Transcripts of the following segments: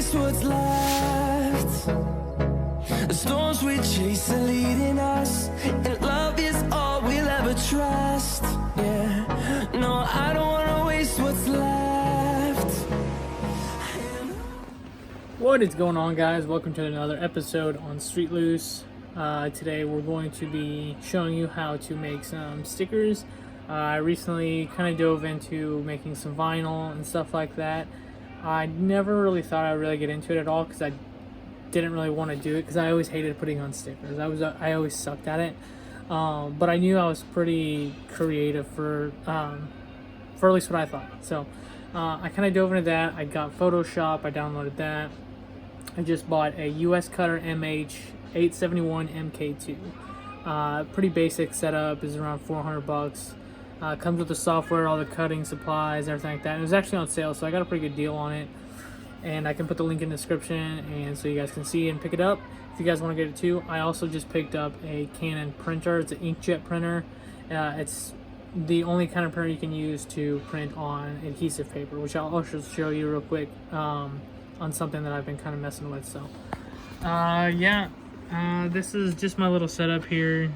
waste what's left. The storms we chase are leading us, and love is all we'll ever trust. Yeah, no, I don't wanna waste what's left. What is going on, guys? Welcome to another episode on Street Loose. Today we're going to be showing you how to make some stickers. I recently kind of dove into making some vinyl and stuff like that. I never really thought I'd really get into it at all because I didn't really want to do it because I always hated putting on stickers. I always sucked at it. But I knew I was pretty creative for at least what I thought. So I kind of dove into that. I got Photoshop. I downloaded that. I just bought a US Cutter MH871 MK2. Pretty basic setup, is around $400. Comes with the software, all the cutting supplies, everything like that. It was actually on sale, so I got a pretty good deal on it. And I can put the link in the description, and so you guys can see and pick it up if you guys want to get it too. I also just picked up a Canon printer. It's an inkjet printer. It's the only kind of printer you can use to print on adhesive paper, which I'll also show you real quick on something that I've been kind of messing with. So this is just my little setup here.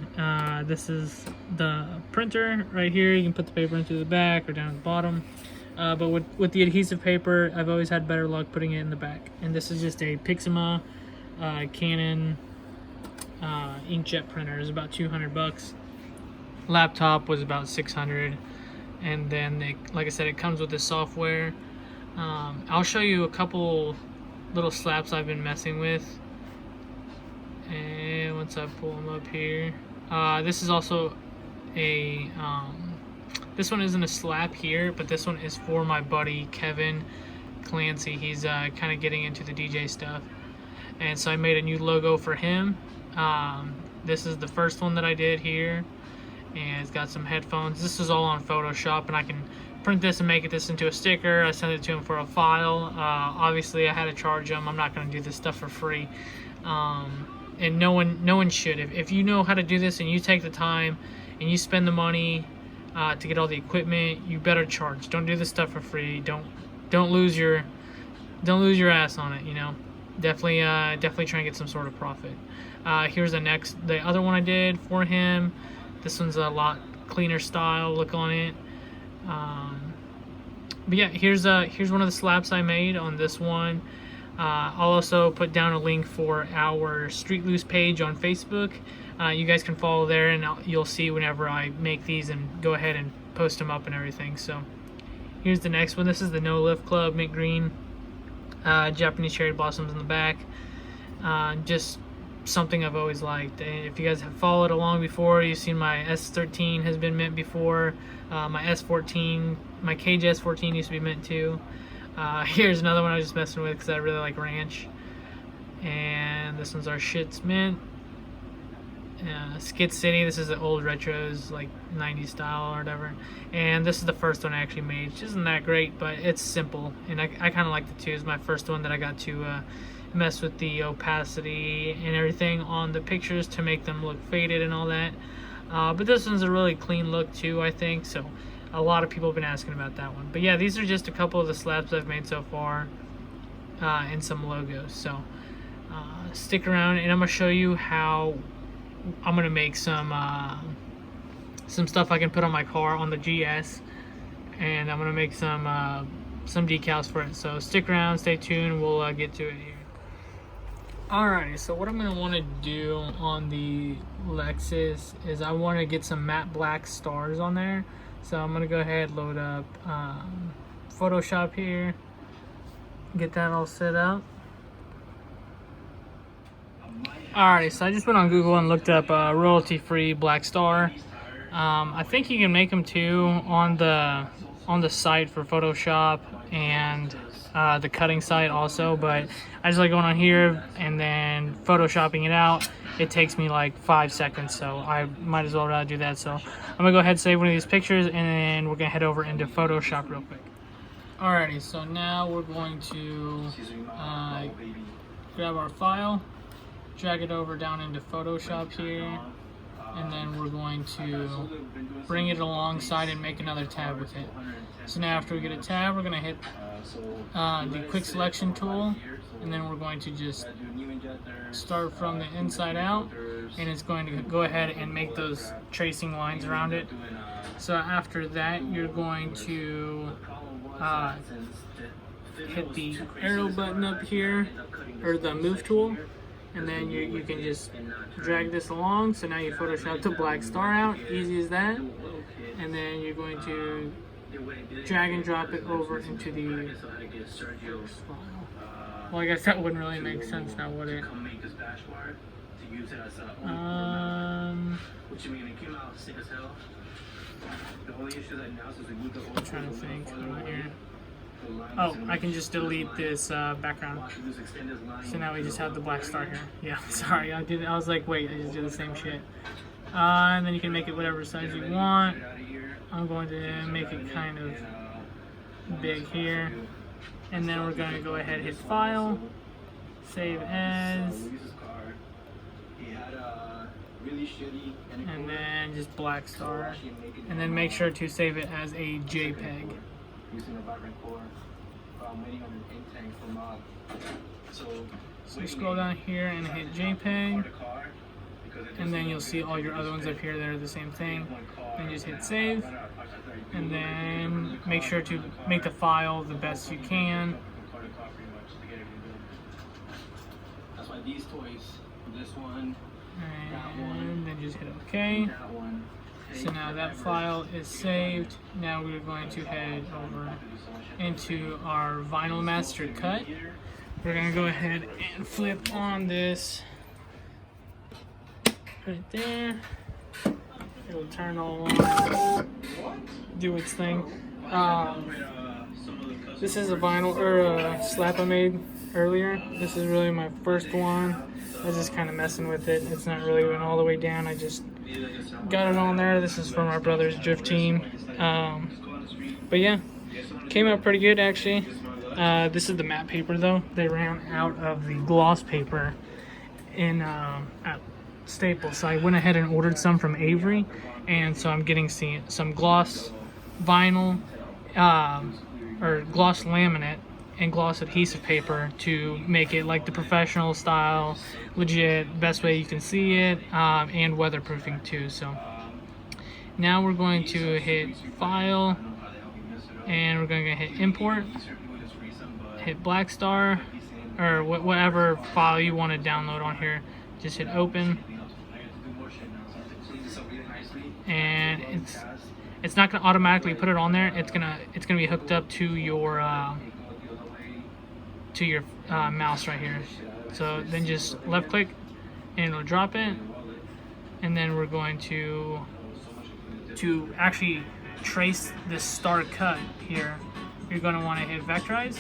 This is the printer right here. You can put the paper into the back or down at the bottom. But with the adhesive paper, I've always had better luck putting it in the back. And this is just a Pixma Canon inkjet printer. It's about $200. Laptop was about $600. And then, like I said, it comes with this software. I'll show you a couple little slaps I've been messing with. And once I pull them up here, this is also a this one isn't a slap here, but this one is for my buddy Kevin Clancy. He's kind of getting into the DJ stuff, and so I made a new logo for him. This is the first one that I did here, and it's got some headphones. This is all on Photoshop, and I can print this and make this into a sticker. I sent it to him for a file. Obviously I had to charge him. I'm not going to do this stuff for free. And no one should. If you know how to do this and you take the time and you spend the money to get all the equipment, you better charge. Don't do this stuff for free. Don't lose your ass on it. You know, definitely try and get some sort of profit. Here's the other one I did for him. This one's a lot cleaner style look on it. But yeah, here's one of the slaps I made on this one. I'll also put down a link for our Street Loose page on Facebook. You guys can follow there, and you'll see whenever I make these and go ahead and post them up and everything. So here's the next one. This is the No Lift Club mint green, Japanese cherry blossoms in the back. Just something I've always liked. And if you guys have followed along before, you've seen my S13 has been mint before. My S14, my Cage S14 used to be mint too. Here's another one I was just messing with because I really like ranch. And this one's our Shits mint. Skid City, this is the old retros, like 90s style or whatever. And this is the first one I actually made, which isn't that great, but it's simple. And I kind of like it too. It's my first one that I got to mess with the opacity and everything on the pictures to make them look faded and all that. But this one's a really clean look too, I think. So a lot of people have been asking about that one. But yeah, these are just a couple of the slabs I've made so far, and some logos. So stick around, and I'm gonna show you how I'm gonna make some stuff I can put on my car on the GS, and I'm gonna make some decals for it. So stick around, stay tuned. We'll get to it here. Alrighty, so what I'm gonna want to do on the Lexus is I want to get some matte black stars on there. So I'm gonna go ahead, load up Photoshop here, get that all set up. Alright, so I just went on Google and looked up royalty-free black star. I think you can make them too on the site for Photoshop and the cutting site also, but I just like going on here and then photoshopping it out. It takes me like 5 seconds, so I might as well rather do that. So I'm gonna go ahead and save one of these pictures, and then we're gonna head over into Photoshop real quick. Alrighty, so now we're going to grab our file, drag it over down into Photoshop here, and then we're going to bring it alongside and make another tab with it. So now after we get a tab, we're going to hit the quick selection tool, and and then we're going to just start from the inside out, and it's going to go ahead and make those tracing lines around it. So after that, you're going to hit the arrow button up here, or the move tool, and then you can just drag this along. So now you Photoshop the black star out, easy as that. And then you're going to drag and drop it over into the file. Well, I guess that wouldn't really make sense now, would it? I'm trying to think here. Oh, I can just delete this background. So now we just have the black star here. Yeah, sorry, I was like, wait, I just did the same shit. And then you can make it whatever size you want. I'm going to make it kind of big here. And then we're going to go ahead and hit File, Save As, and then just black star. And then make sure to save it as a JPEG. So scroll down here and hit JPEG, and then you'll see all your other ones up here that are the same thing. Then just hit save, and then make sure to make the file the best you can. And then just hit OK. So now that file is saved. Now we're going to head over into our Vinyl Master Cut. We're going to go ahead and flip on this right there. It'll turn all on, do its thing. This is a vinyl, or a slap I made earlier. This is really my first one. I was just kind of messing with it. It's not really going all the way down. I just got it on there. This is from our brother's drift team. But yeah, came out pretty good actually. This is the matte paper though. They ran out of the gloss paper in at Staples, so I went ahead and ordered some from Avery, and so I'm getting some gloss vinyl, or gloss laminate and gloss adhesive paper to make it like the professional style, legit, best way you can see it, and weatherproofing too. So now we're going to hit File, and we're going to hit Import, hit Black Star, or whatever file you want to download on here. Just hit Open, and it's not going to automatically put it on there. It's gonna be hooked up to your mouse right here. So then just left click and it'll drop it, and then we're going to actually trace this star cut here. You're going to want to hit Vectorize,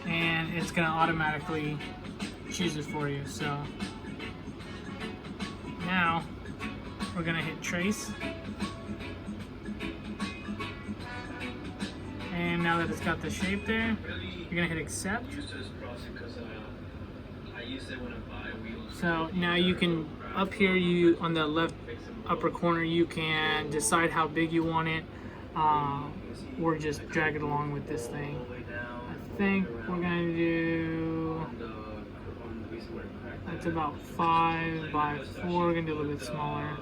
and it's going to automatically choose it for you. So now we're going to hit Trace, and now that it's got the shape there, you're going to hit Accept. So now you can, up here, on the left upper corner, you can decide how big you want it, or just drag it along with this thing. I think we're going to do, that's about 5 by 4. We're going to do a little bit smaller.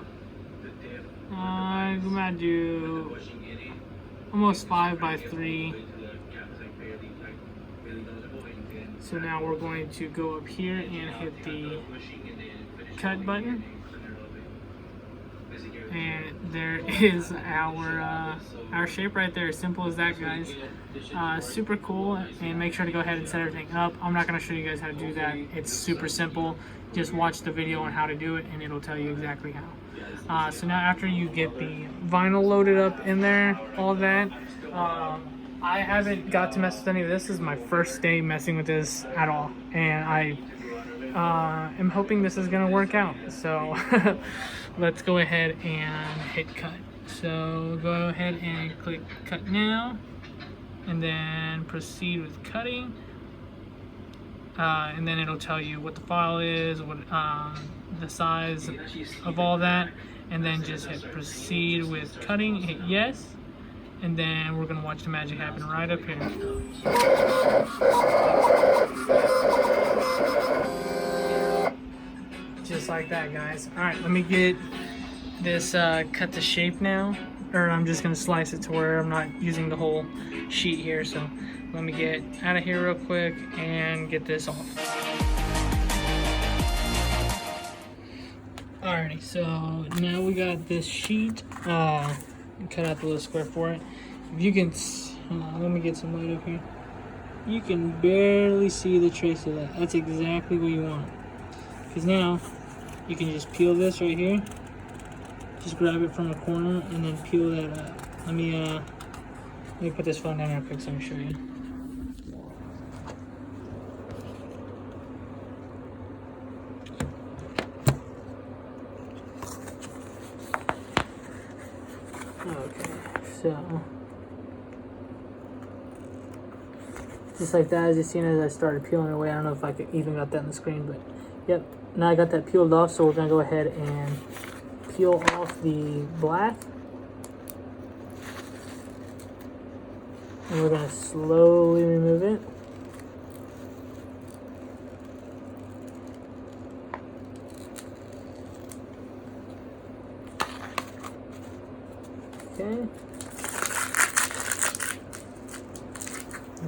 I'm going to do almost 5 by 3. So now we're going to go up here and hit the cut button, and there is our shape right there. Simple as that, guys. Super cool, and make sure to go ahead and set everything up. I'm not going to show you guys how to do that. It's super simple. Just watch the video on how to do it, and it'll tell you exactly how. So now after you get the vinyl loaded up in there, all that, I haven't got to mess with any of this. This is my first day messing with this at all, and I am hoping this is going to work out. So let's go ahead and hit cut. So go ahead and click cut now, and then proceed with cutting, and then it'll tell you what the file is, what the size of all that, and then just hit proceed with cutting, hit yes, and then we're gonna watch the magic happen right up here. Just like that, guys. All right, let me get this cut to shape now, or I'm just gonna slice it to where I'm not using the whole sheet here. So let me get out of here real quick and get this off. Alrighty, so now we got this sheet. Cut out the little square for it. If you can, let me get some light up here. You can barely see the trace of that. That's exactly what you want. Because now you can just peel this right here. Just grab it from a corner and then peel that up. Let me put this phone down real quick so I can show you. Okay, so just like that, as you seen as I started peeling away. I don't know if I even got that on the screen, but yep. Now I got that peeled off, so we're gonna go ahead and peel off the black. And we're gonna slowly remove it. Okay.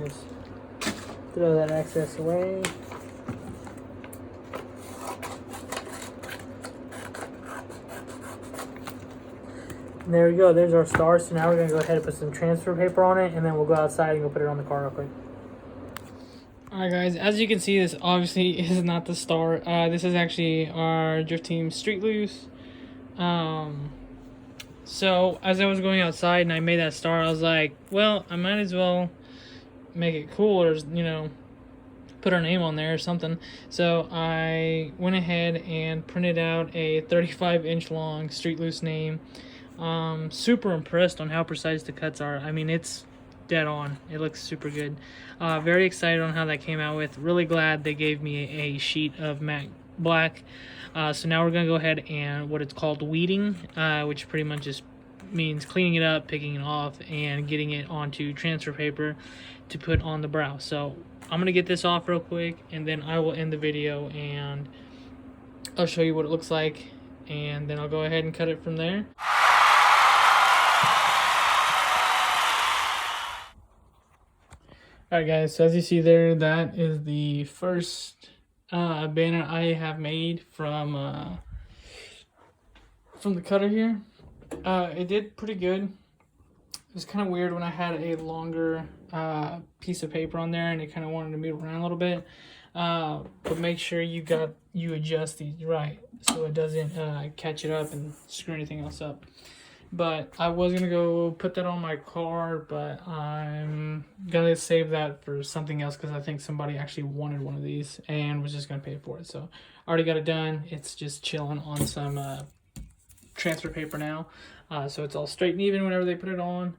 Just throw that excess away. And there we go. There's our star. So now we're going to go ahead and put some transfer paper on it, and then we'll go outside and go put it on the car real quick. Alright guys, as you can see, this obviously is not the star. This is actually our Drift Team Street Loose. So as I was going outside and I made that star, I was like, well, I might as well make it cool, or, you know, put our name on there or something. So I went ahead and printed out a 35-inch long Street Loose name. Super impressed on how precise the cuts are. I mean, it's dead on. It looks super good. Very excited on how that came out with. Really glad they gave me a sheet of matte black. So now we're gonna go ahead and what it's called weeding, which pretty much just means cleaning it up, picking it off, and getting it onto transfer paper to put on the brow. So I'm gonna get this off real quick, and then I will end the video and I'll show you what it looks like, and then I'll go ahead and cut it from there. Alright guys, so as you see there, that is the first banner I have made from the cutter here. It did pretty good. It was kind of weird when I had a longer piece of paper on there and it kind of wanted to move around a little bit. But make sure you adjust these right so it doesn't catch it up and screw anything else up. But I was gonna go put that on my car, but I'm gonna save that for something else because I think somebody actually wanted one of these and was just gonna pay for it. So I already got it done. It's just chilling on some transfer paper now. So it's all straight and even whenever they put it on.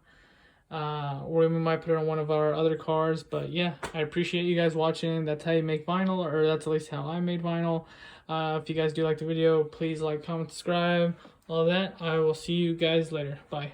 Or we might put it on one of our other cars. But yeah, I appreciate you guys watching. That's how you make vinyl, or that's at least how I made vinyl. If you guys do like the video, please like, comment, subscribe, all of that. I will see you guys later. Bye.